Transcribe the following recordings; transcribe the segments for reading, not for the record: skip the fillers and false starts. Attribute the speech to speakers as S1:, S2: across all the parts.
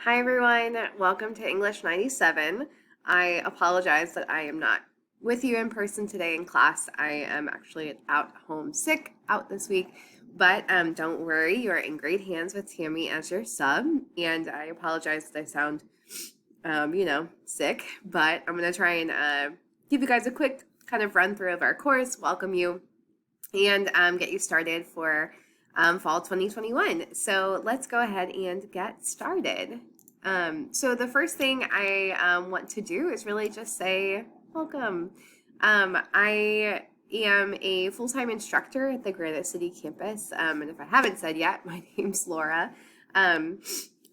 S1: Hi everyone, welcome to English 97. I apologize that I am not with you in person today in class. I am actually out home sick out this week, but don't worry, you are in great hands with Tammy as your sub, and I apologize that I sound, sick, but I'm going to try and give you guys a quick kind of run through of our course, welcome you, and get you started for fall 2021. So let's go ahead and get started. So the first thing I want to do is really just say welcome. I am a full-time instructor at the Granite City campus, and if I haven't said yet, my name's Laura.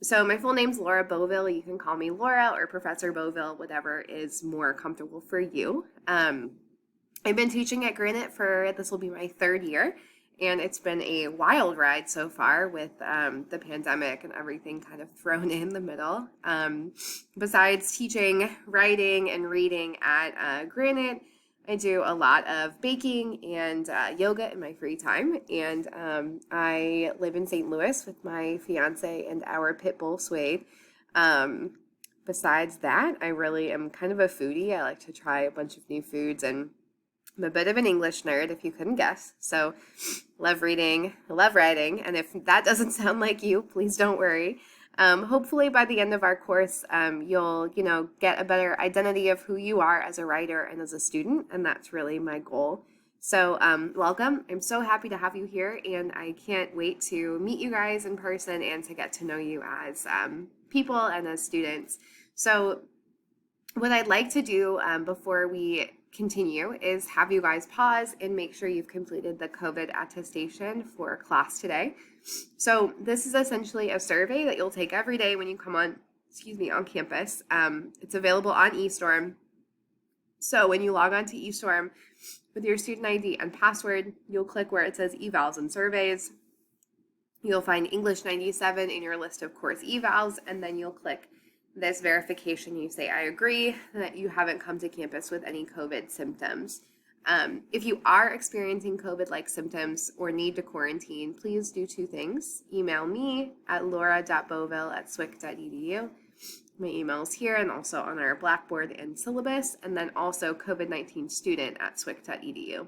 S1: So my full name's Laura Beauville. You can call me Laura or Professor Beauville, whatever is more comfortable for you. I've been teaching at Granite this will be my third year, and it's been a wild ride so far with the pandemic and everything kind of thrown in the middle. Besides teaching writing and reading at Granite, I do a lot of baking and yoga in my free time, and I live in St. Louis with my fiance and our pit bull Suede. Besides that, I really am kind of a foodie. I like to try a bunch of new foods, and I'm a bit of an English nerd, if you couldn't guess. So, love reading, love writing, and if that doesn't sound like you, please don't worry. Hopefully, by the end of our course, you'll, get a better identity of who you are as a writer and as a student, and that's really my goal. So, welcome. I'm so happy to have you here, and I can't wait to meet you guys in person and to get to know you as people and as students. So, what I'd like to do before we continue is have you guys pause and make sure you've completed the COVID attestation for class today. So this is essentially a survey that you'll take every day when you come on campus. It's available on eStorm. So when you log on to eStorm with your student ID and password, you'll click where it says evals and surveys. You'll find English 97 in your list of course evals, and then you'll click this verification. You say, I agree that you haven't come to campus with any COVID symptoms. If you are experiencing COVID-like symptoms or need to quarantine, please do two things. Email me at laura.beauville@swic.edu. My email is here and also on our Blackboard and syllabus, and then also COVID-19 student at swic.edu.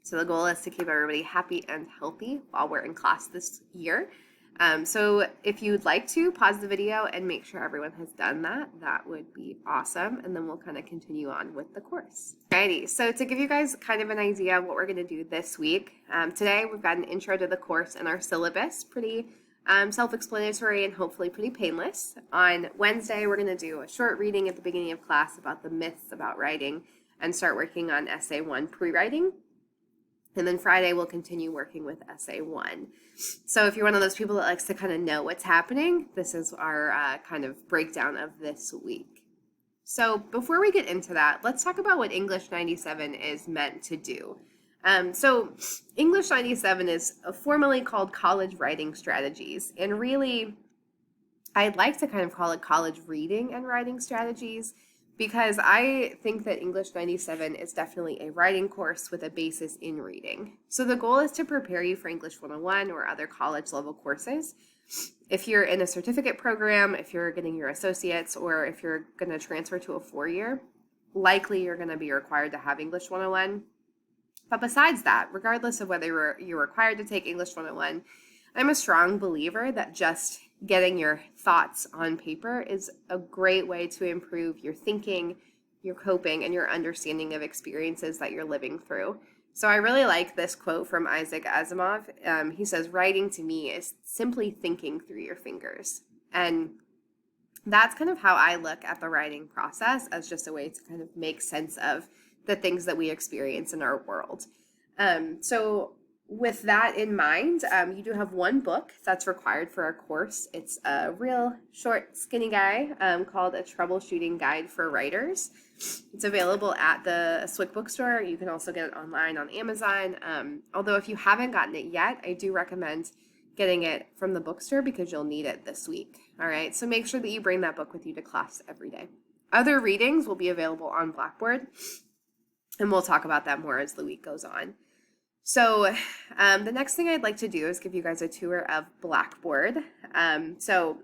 S1: So the goal is to keep everybody happy and healthy while we're in class this year. So if you'd like to pause the video and make sure everyone has done that, that would be awesome. And then we'll kind of continue on with the course. Alrighty, so to give you guys kind of an idea of what we're going to do this week, today we've got an intro to the course and our syllabus, pretty self-explanatory and hopefully pretty painless. On Wednesday, we're going to do a short reading at the beginning of class about the myths about writing and start working on Essay 1 pre-writing. And then Friday, we'll continue working with Essay 1. So if you're one of those people that likes to kind of know what's happening, this is our kind of breakdown of this week. So before we get into that, let's talk about what English 97 is meant to do. So English 97 is formally called College Writing Strategies. And really, I'd like to kind of call it College Reading and Writing Strategies, because I think that English 97 is definitely a writing course with a basis in reading. So the goal is to prepare you for English 101 or other college level courses. If you're in a certificate program, if you're getting your associates, or if you're going to transfer to a 4-year, likely you're going to be required to have English 101. But besides that, regardless of whether you're required to take English 101, I'm a strong believer that just getting your thoughts on paper is a great way to improve your thinking, your coping, and your understanding of experiences that you're living through. So I really like this quote from Isaac Asimov. He says, writing to me is simply thinking through your fingers. And that's kind of how I look at the writing process, as just a way to kind of make sense of the things that we experience in our world. So with that in mind, you do have one book that's required for our course. It's a real short, skinny guy called A Troubleshooting Guide for Writers. It's available at the Swick bookstore. You can also get it online on Amazon. Although if you haven't gotten it yet, I do recommend getting it from the bookstore because you'll need it this week. All right, so make sure that you bring that book with you to class every day. Other readings will be available on Blackboard, and we'll talk about that more as the week goes on. So the next thing I'd like to do is give you guys a tour of Blackboard. So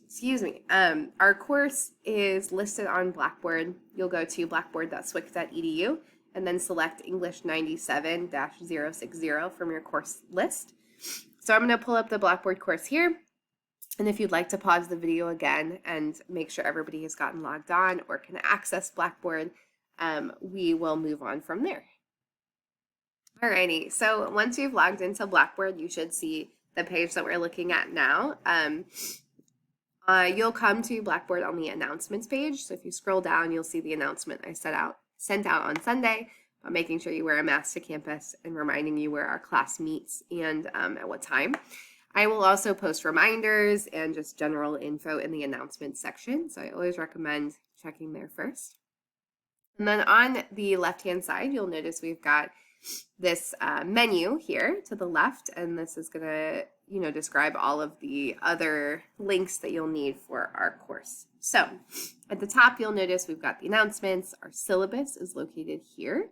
S1: Excuse me. Our course is listed on Blackboard. You'll go to blackboard.swick.edu and then select English 97-060 from your course list. So I'm going to pull up the Blackboard course here. And if you'd like to pause the video again and make sure everybody has gotten logged on or can access Blackboard, we will move on from there. Alrighty, so once you've logged into Blackboard, you should see the page that we're looking at now. You'll come to Blackboard on the announcements page. So if you scroll down, you'll see the announcement I sent out on Sunday about making sure you wear a mask to campus and reminding you where our class meets and at what time. I will also post reminders and just general info in the announcements section. So I always recommend checking there first. And then on the left-hand side, you'll notice we've got this menu here to the left, and this is going to, describe all of the other links that you'll need for our course. So at the top, you'll notice we've got the announcements. Our syllabus is located here.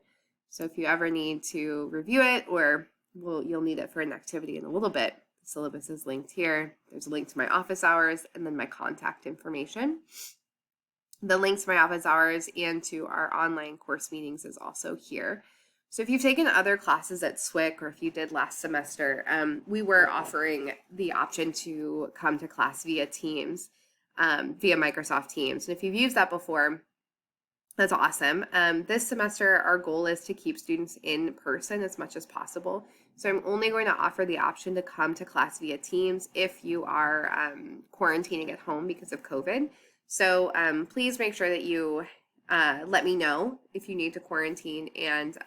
S1: So if you ever need to review it, or you'll need it for an activity in a little bit, the syllabus is linked here. There's a link to my office hours and then my contact information. The link to my office hours and to our online course meetings is also here. So if you've taken other classes at SWIC, or if you did last semester, we were offering the option to come to class via Teams, via Microsoft Teams. And if you've used that before, that's awesome. This semester, our goal is to keep students in person as much as possible. So I'm only going to offer the option to come to class via Teams if you are quarantining at home because of COVID. So please make sure that you let me know if you need to quarantine, and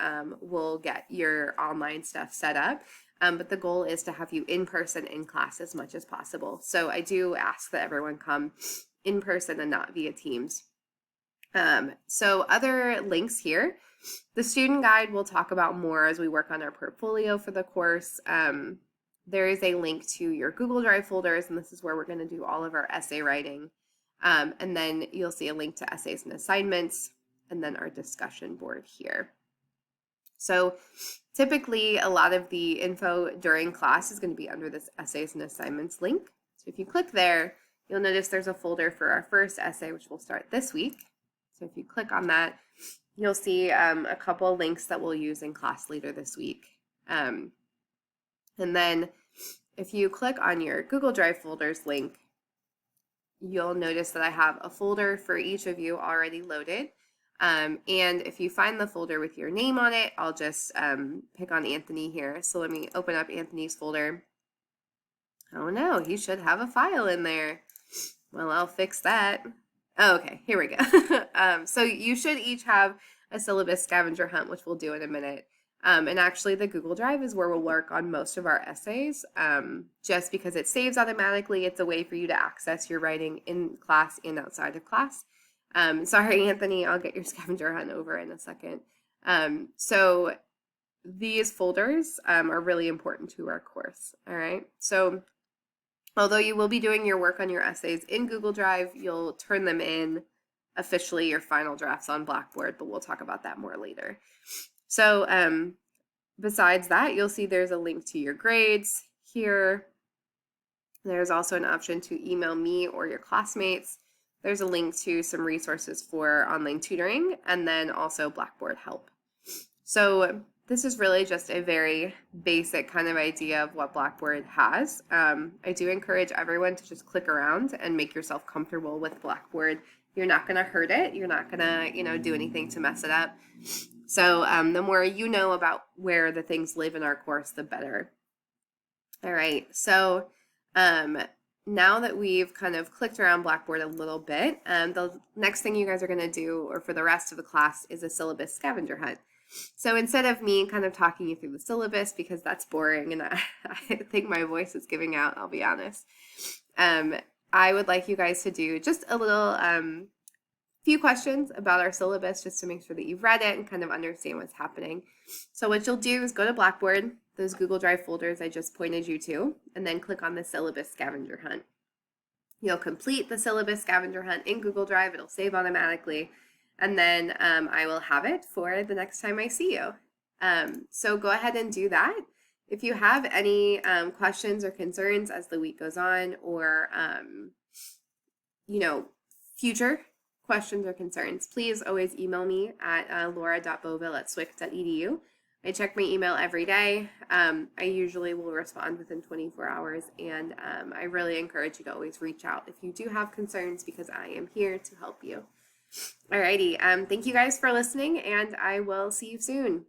S1: we'll get your online stuff set up. But the goal is to have you in person in class as much as possible. So I do ask that everyone come in person and not via Teams. So other links here, the student guide we'll talk about more as we work on our portfolio for the course. There is a link to your Google Drive folders, and this is where we're going to do all of our essay writing. And then you'll see a link to essays and assignments, and then our discussion board here. So typically a lot of the info during class is going to be under this essays and assignments link. So if you click there, you'll notice there's a folder for our first essay, which will start this week. So if you click on that, you'll see a couple links that we'll use in class later this week. And then if you click on your Google Drive folders link, you'll notice that I have a folder for each of you already loaded. And if you find the folder with your name on it, I'll just pick on Anthony here. So let me open up Anthony's folder. Oh no, he should have a file in there. Well, I'll fix that. Oh, okay, here we go. So you should each have a syllabus scavenger hunt, which we'll do in a minute. And actually the Google Drive is where we'll work on most of our essays, just because it saves automatically. It's a way for you to access your writing in class and outside of class. Sorry, Anthony, I'll get your scavenger hunt over in a second. So these folders are really important to our course, all right? So although you will be doing your work on your essays in Google Drive, you'll turn them in officially, your final drafts on Blackboard, but we'll talk about that more later. So besides that, you'll see there's a link to your grades here. There's also an option to email me or your classmates. There's a link to some resources for online tutoring, and then also Blackboard help. So this is really just a very basic kind of idea of what Blackboard has. I do encourage everyone to just click around and make yourself comfortable with Blackboard. You're not going to hurt it. You're not going to, do anything to mess it up. So the more you know about where the things live in our course, the better. All right, so now that we've kind of clicked around Blackboard a little bit, the next thing you guys are going to do, or for the rest of the class, is a syllabus scavenger hunt. So instead of me kind of talking you through the syllabus, because that's boring and I think my voice is giving out, I'll be honest, I would like you guys to do just a little few questions about our syllabus, just to make sure that you've read it and kind of understand what's happening. So what you'll do is go to Blackboard, those Google Drive folders I just pointed you to, and then click on the syllabus scavenger hunt. You'll complete the syllabus scavenger hunt in Google Drive. It'll save automatically, and then I will have it for the next time I see you. So go ahead and do that. If you have any questions or concerns as the week goes on, or future questions or concerns, please always email me at laura.boville@swick.edu. I check my email every day. I usually will respond within 24 hours, and I really encourage you to always reach out if you do have concerns, because I am here to help you. Alrighty, thank you guys for listening, and I will see you soon.